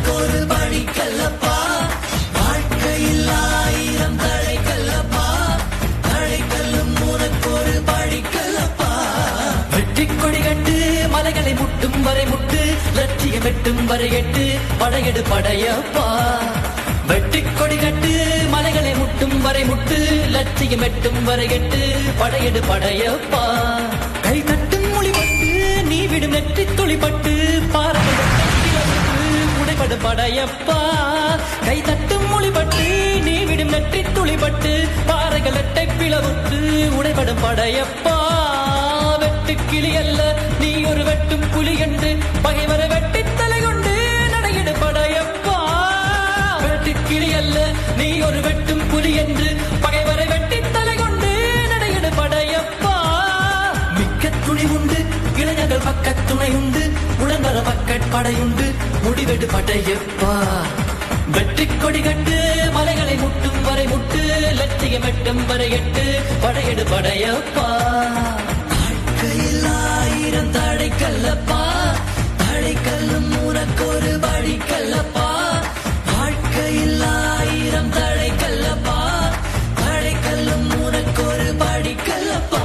உனக்கொரு படிக்கல்லப்பா, வாழ்க்கையில் ஆயிரம் தடைக்கல்லப்பா, தடைக்கல்லும் உனக்கொரு படிக்கல்லப்பா. வெற்றி கொடி கட்டு மலைகளை முட்டும் வரை முட்டு, லட்சியம் வெட்டும் வரை எட்டு, படையெடு படையப்பா. வெற்றி கொடி கட்டு மலைகளை முட்டும் வரை முட்டு, லட்சியம் எட்டும் வரை எட்டு, படையெடு படையப்பா. கை தட்டும் மொழிபட்டு நீ விடும் நெற்றி துளிப்பட்டு, உடைபடு படையப்பா. கை தட்டும் மொழிபட்டு நீ விடும் நெற்றி துளிப்பட்டு, பாறைகள் எட்டை பிளவுத்து உடைபடும் படையப்பா. வெட்டு கிளி அல்ல நீ ஒரு வெட்டும் புலி என்று, பகைவரை வெட்டி தலை கொண்டு நடையிடு படையப்பா. கிளி அல்ல நீ ஒரு வெட்டும் புலி என்று, பகைவரை வெட்டி தலை கொண்டு நடையிடு படையப்பா. மிக்க துணி உண்டு இளைஞர்கள் பக்கத் துணை உண்டு, உடன்பர பக்கட் படையுண்டு, முடிவெடு படையப்பா. வெற்றி கொடி கட்டு மலைகளை முட்டும் வரை முட்டு, லட்சியம் எட்டும் வரை எட்டு, படையெடு படையப்பா. வாழ்க்கையில் ஆயிரம் தடைக்கல்லப்பா, தடைக்கல்லும் உனக்கொரு படிக்கல்லப்பா. வாழ்க்கையில் ஆயிரம் தடைக்கல்லப்பா, தடைக்கல்லும் உனக்கொரு படிக்கல்லப்பா.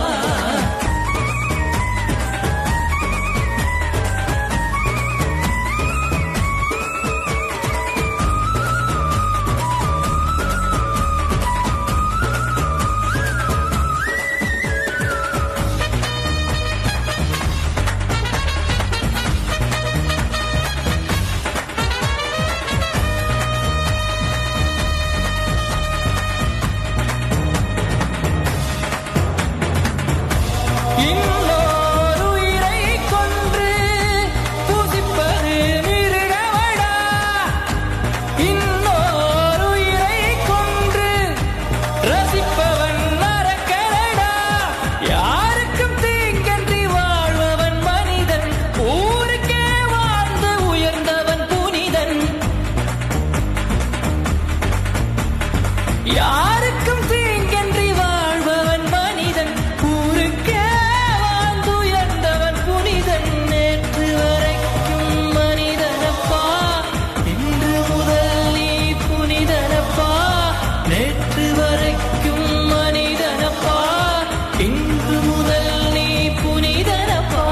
யாருக்கும் தீங்கன்றி வாழ்பவன் மனிதன், ஊருக்கே வாழ்ந்துயர்ந்தவன் புனிதன். நேற்று வரைக்கும் மனிதனப்பா, இன்று முதல் நீ புனிதனப்பா. நேற்று வரைக்கும் மனிதனப்பா, இன்று முதல் நீ புனிதனப்பா.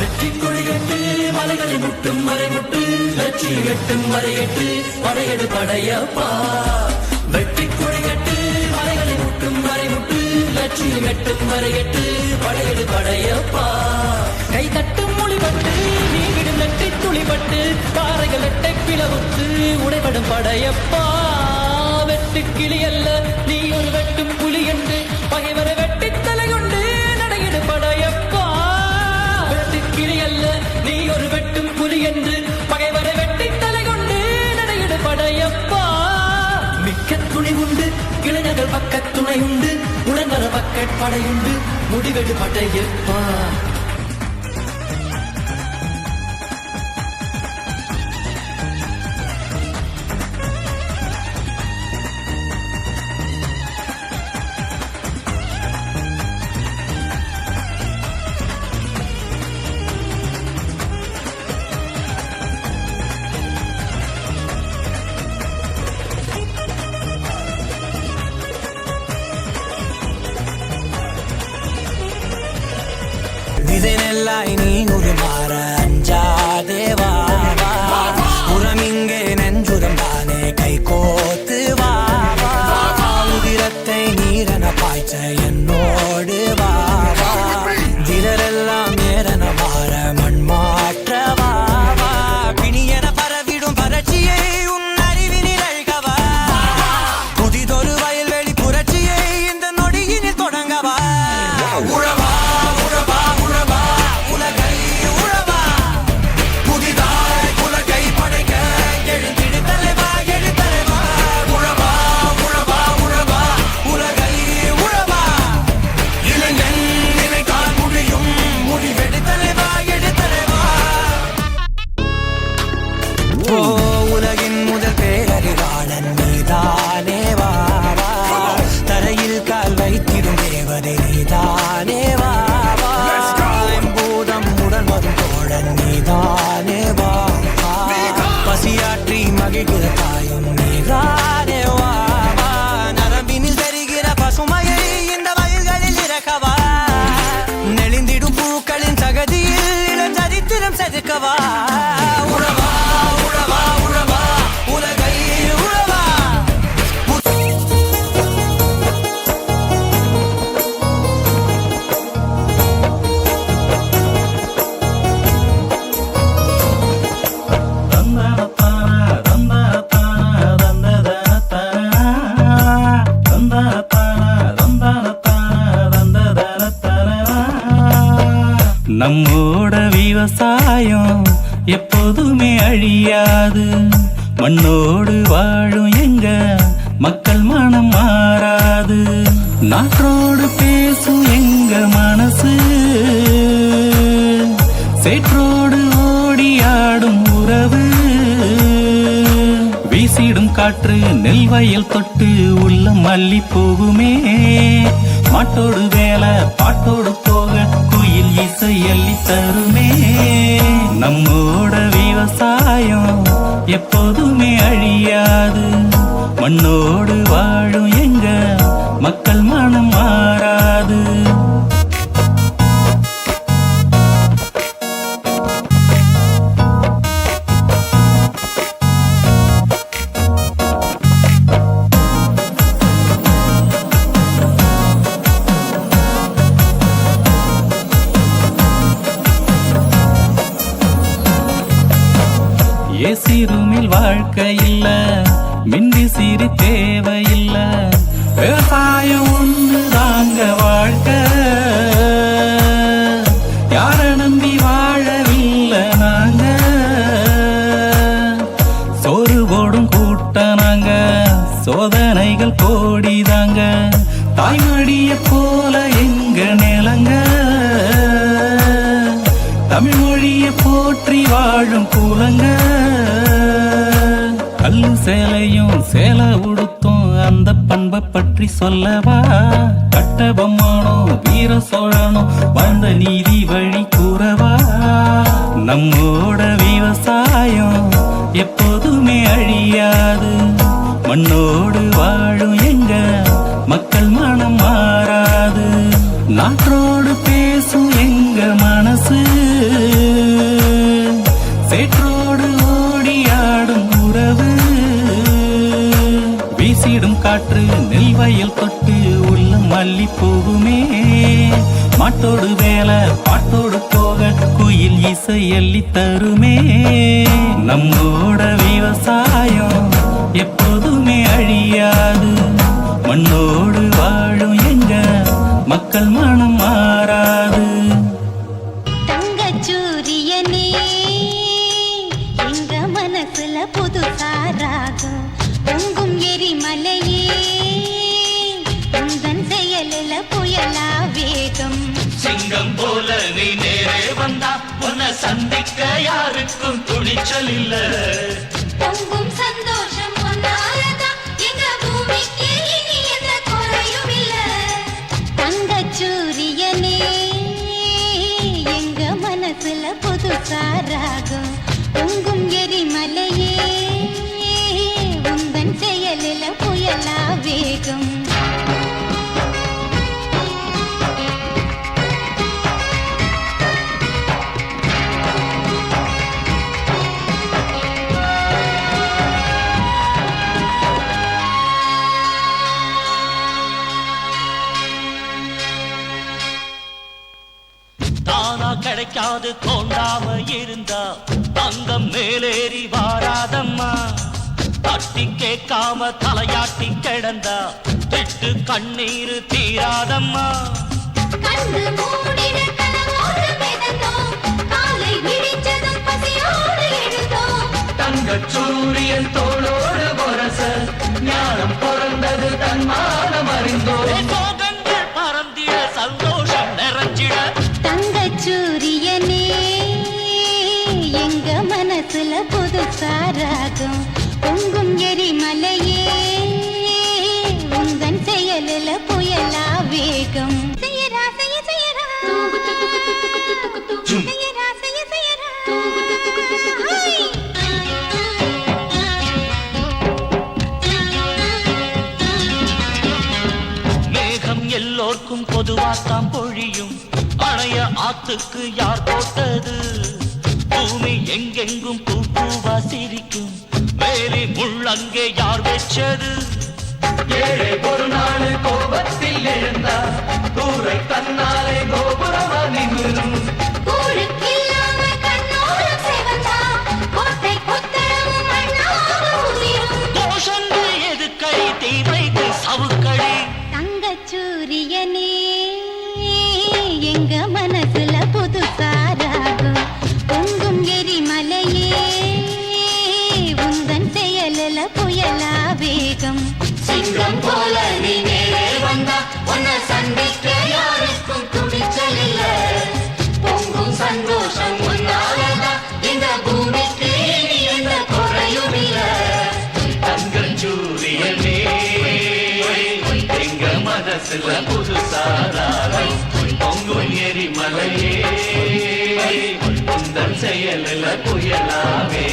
வெற்றி கொடி கட்டு மலைகளை முட்டும் வரை முட்டு, லட்சியம் எட்டும் வரை எட்டு, படையெடு படையப்பா. வெற்றி கொடி கட்டு மலைகளை முட்டும் வரை முட்டு, லட்சியம் எட்டும் வரை எட்டு, படையெடு படையப்பா. கை தட்டும் மொழிபட்டு நீ விடும் நெற்றி துளிபட்டு, பாறைகள் எட்டை பிளவுத்து உடைபடும் படையப்பா. வெட்டு கிளி அல்ல நீ ஒரு வெட்டும் புலி என்று, பகைவரை வெட்டி தலை கொண்டு நடையிடு படையப்பா. வெட்டு கிளி அல்ல நீ ஒரு வெட்டும் புலி என்று, பகைவரை வெட்டி தலை கொண்டு நடையிடு படையப்பா. மிக்க துணி உண்டு இளைஞர்கள் பக்கத் துணை உண்டு, உடன்பர பக்கட் படையுண்டு, முடிவெடு படையப்பா. அழியாது. மண்ணோடு வாழும் எங்க மக்கள் மனம் மாறாது. நாற்றோடு பேசும் எங்க மனசு, சேற்றோடு ஓடியாடும் உறவு. வீசிடும் காற்று நெல் வயல் தொட்டு உள்ளம் மல்லி போகுமே. மாட்டோடு வேலை பாட்டோடு போக குயில் இசை அள்ளி தருமே. நம்மோட விவசாயம் எப்போதுமே அழியாது. மண்ணோடு வாழும் எங்க மக்கள் மனம் மாறாது. ஏசி ரூமில் வாழ்க்கை இல்ல, மின்விசிறி தேவையில்ல. விவசாயம் ஒன்று தாங்க வாழ்க்கை. யார நம்பி வாழவில்லை நாங்க. சோறு போடும் கூட்ட நாங்க, சோதனைகள் கோடிதாங்க. தாய்மடிய போல எங்க நிலங்க. தமிழ் மொழிய போற்றி வாழும் கூலங்க. கல்லு சேலையும் சேலை உடுத்தும் அந்த பண்பை பற்றி சொல்லவா. கட்டபொம்மனோ வீர சோழனோ வாழ்ந்த நீதி வழி கூறவா. நம்மோட விவசாயம் எப்போதுமே அழியாது. மண்ணோடு வாழும் எங்க மக்கள் மனம் மாறாது. நாற்றோடு பேசும் எங்க மனசு, சேற்றோடு ஓடியாடும் உறவு. வீசிடும் காற்று நெல் வயல் தொட்டு உள்ளம் மல்லி போகுமே. மாட்டோடு வேலை பாட்டோடு போக குயில் இசை அள்ளி தருமே. நம்மோட விவசாயம் எப்போதுமே அழியாது. மண்ணோடு வாழும் எங்க மக்கள் மனம் மாறாது. தங்கச்சூரியனே எங்க மனசுல புதுசாராகும். பொங்கும் எரிமலையே உந்தன் செயலில புயலா வேகம். சிங்கம் போல நீ நேரே வந்தா உன்னை சந்திக்க யாருக்கும் துணிச்சல் இல்ல. பொங்கும் சந்தோஷம் ஒன்னாலதான் எங்க பூமிக்கு இனி எந்த குறையும் இல்ல. தங்கச்சூரியனே எங்க மனசுல புதுசாராகும். பொங்கும் எரிமலையே உந்தன் செயலில புயலா வேகம். தானா கிடைக்காது தோண்டாம இருந்தா தங்கம் மேலேறி வாராதம்மா. தட்டி கேட்காம தலையாட்டி கிடந்தா திட்டு கண்ணீர் தீராதம்மா. கண்ணு மூடின கனவோடு மிதந்தோம், காலை விழிச்சதும் பசியோடு எழுந்தோம். தங்கச் சூரியன் தோளோடு பொரச ஞானம் பிறந்தது தன்மானம் அறிந்தோ. சோகங்கள் பறந்திட சந்தோஷம் நிறைஞ்சிட. தங்கச்சூரியனே எங்க மனசுல புதுசாராகும். பொங்கும் எரிமலையே உந்தன் செயலில புயலா வேகம். செய்யரா செய்ய செய்யரா செய்யரா செய்ய செய்யரா. மேகம் எல்லோர்க்கும் பொதுவாத்தான் பொழியும். அணைய ஆத்துக்கு யார் போட்டது. பூமி எங்கெங்கும் பூ பூவா சிரிக்கும். வேலி முள்ளங்கே யார் வெச்சது. ஏழை ஒரு நாள் கோபத்தில் எழுந்தா கூரை தன்னாலே கோபுரமா நின்றும். கூழுக்கில்லாம கண்ணோரம் சிவந்தா கோட்டை கொத்தளமும் மண்ணாக உதிரும். கோஷங்கள் எதுக்கடி தீவைக்கு சவுக்கடி. தங்கச்சூரியனே எங்க மனசுல புதுசாராகும். பொங்கும் எரிமலையே சிங்கம் போல நீ நேரே வந்தா உன்னை சந்திக்க யாருக்கும் துணிச்சல் இல்ல பொங்கும் சந்தோஷம் உன்னாலதான் இந்த பூமிக்கு இனி எந்த குறையும் இல்ல தங்கள் சூரியனே எங்க மனசுல புதுசாராய் பொங்கும் எரிமலையே உந்தன் செயலில் புயலாவே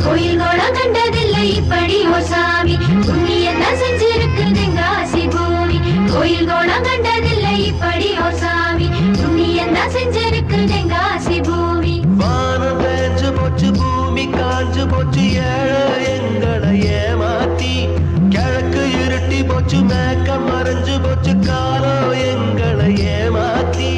கோயில் கோலம் கண்டதில்லை இப்படி ஓ சாமி புண்ணியம் தான் செஞ்சிருக்குதுங்க ஆசி பூமி கோயில் கோலம் கண்டதில்லை இப்படி ஓ சாமி புண்ணியம் தான் செஞ்சிருக்குதுங்க ஆசி பூமி வானம் பேஞ்சு போச்சு பூமி காஞ்சு போச்சு ஏழை எங்களை ஏமாத்தி கிழக்கு இருட்டி போச்சு மேக்க மறைஞ்சு போச்சு காலம் எங்களை ஏமாத்தி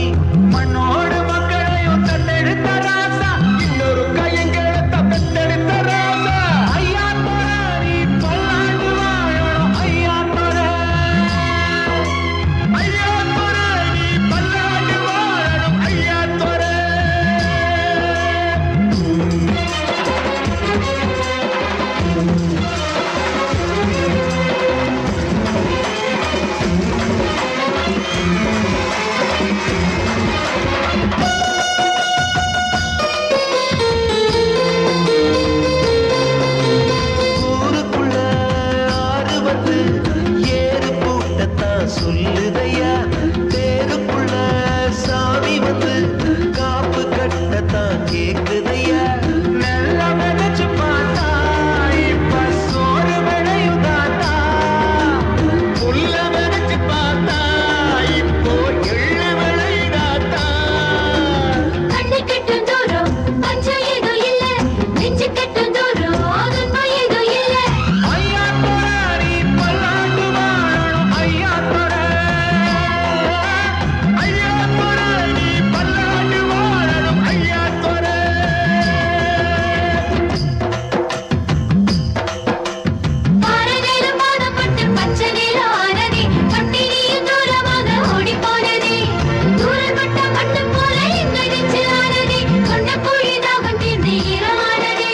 மண்ணோடு மக்களையும் தன்னெடுத்த ராசா இன்னொரு கையங்களை தப்பெடுத்த ராசா ஐயா நீ பல்லாண்டு வாழணும் ஐயா நீ பல்லாண்டு வாழணும் ஐயா ஊருக்குள்ள ஆறு வந்து ஏறு பூட்டத்தான் சொல்லுதையா தேருக்குள்ள சாமி வந்து காப்பு கட்டத்தான் கேக்குதையா நல்ல நினைச்சு பார்த்தா இப்ப சோறு விளையுதாத்தா புல்ல நினைச்சு பார்த்தா இப்போ எள்ளு விளையுதாத்தா கண்ணு கட்டும் தூரம் பஞ்சம் ஏதும் இல்ல நெஞ்சு கட்டும் தூரம் துன்பம் ஏதும் இல்ல ஐயா நீ பல்லாண்டு வாழணும் ஐயா நீ பல்லாண்டு வாழணும் ஐயா பாரதேலும் பாதப்பட்டு பச்சை நீலம் ஆனதே பட்டினியும் தூரமாக ஓடி போனதே தூரப்பட்ட மண்ணு போல எங்க நெஞ்சு ஆனதே கொண்ட குழி தாகம் தீர்ந்து ஈரமானதே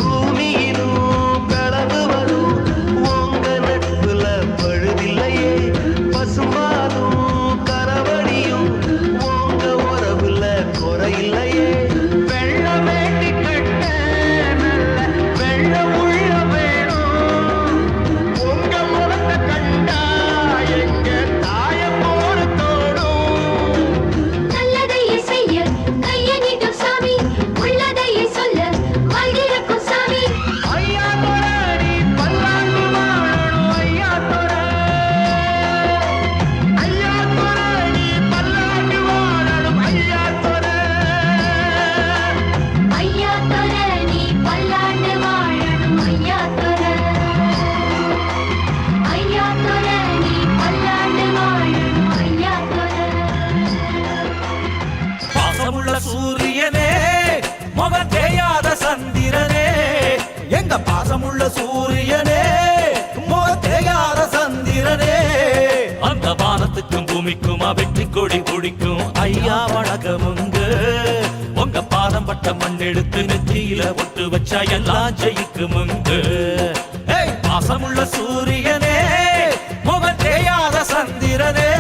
பூமியிலும் களவு வரும் உங்க நட்புல பழுதில்லையே பசும்பாலும் கரவடியும் உங்க உறவுல குறையில்லையே வெள்ள வேண்டி கட்ட நல்ல வெள்ள உள்ள வேணும் உங்க முகத்தை கண்டா எங்க தாய போல தோடும் நல்லதையே செய்ய கையை நீட்டும் சாமி உள்ளதையே சொல்ல வாழ்ந்திருக்கும் சாமி ஐயா நீ பல்லாண்டு வாழணும் ஐயா நீ பல்லாண்டு வாழணும் ஐயா ஐயா தொர நீ பல்லாண்டு வாழணும் ஐயா தொர ஐயா தொர நீ பல்லாண்டு வாழணும் ஐயா தொர பாசமுள்ள சூரியனே முகம் தேயாத சந்திரனே எங்க பாசமுள்ள சூரியனே முகம் தேயாத சந்திரனே அந்த வானத்துக்கும் பூமிக்கும் வெற்றி கொடி குடிக்கும் ஐயா வணக்கமுங்க உங்க பாதம் பட்ட மண் எடுத்து நெத்தியில ஒட்டு வச்சா எல்லாம் ஜெயிக்குமுங்க பாசமுள்ள சூரியனே முகம் தேயாத சந்திரனே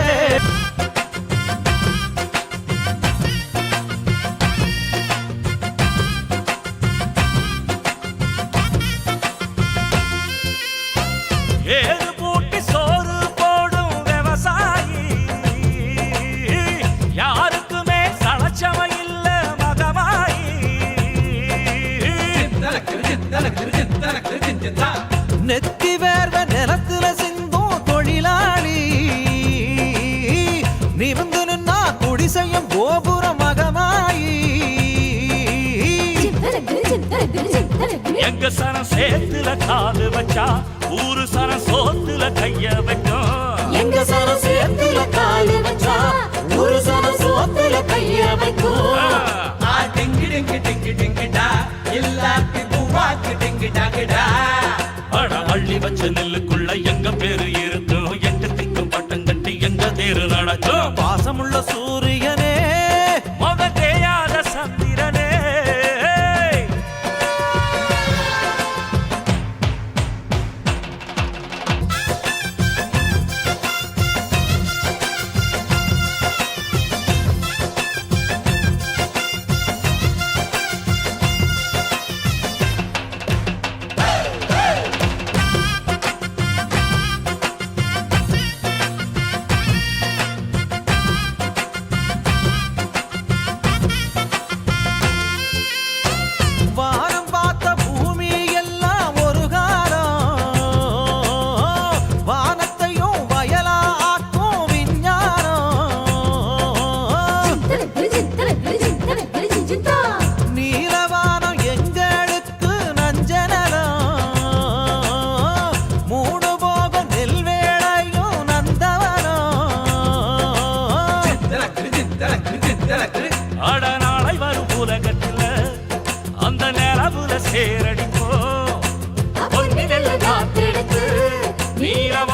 ஏறு பூட்டி சோறு போடும் விவசாயி யாருக்குமே சளச்சம இல்ல மகமாயி நெத்தி வேர்வ நிலத்துல சிந்தும் தொழிலாளி எங்க சனம் சேத்துல காலு வச்சா ஊரு சனம் சோத்துல கைய வைக்கும். எங்க சனம் சேத்துல காலு வச்சா ஒரு சனம் சோத்துல கைய வைக்கும். டிங்கு டிங்கு டிங்கு டிங்குடா எல்லாத்தி பூவாக்கு டிங்கு டாங்குடா. அட அள்ளி வச்ச நெல்லுக்குள்ள எங்க பேரு இருக்கும். எட்டு திக்கும் பட்டம் கட்டி எங்க தேரு நடக்கும். பாசமுள்ள சூரியனே முக தேயாத சந்திரனே வானம் பார்த்த பூமி எல்லாம் ஒரு காலம் வானத்தையும் வயலா ஆக்கும் விஞ்ஞானம். நீலவானம் எங்களுக்கு நஞ்சனலம் மூடு போக நெல்வேளையும் நந்தவனம். அட நாளை வரும் உலகத்துல அந்த நிலவுல சேரடிப்போம். பொன்னி நெல்ல காத்தெடுத்து நீரவ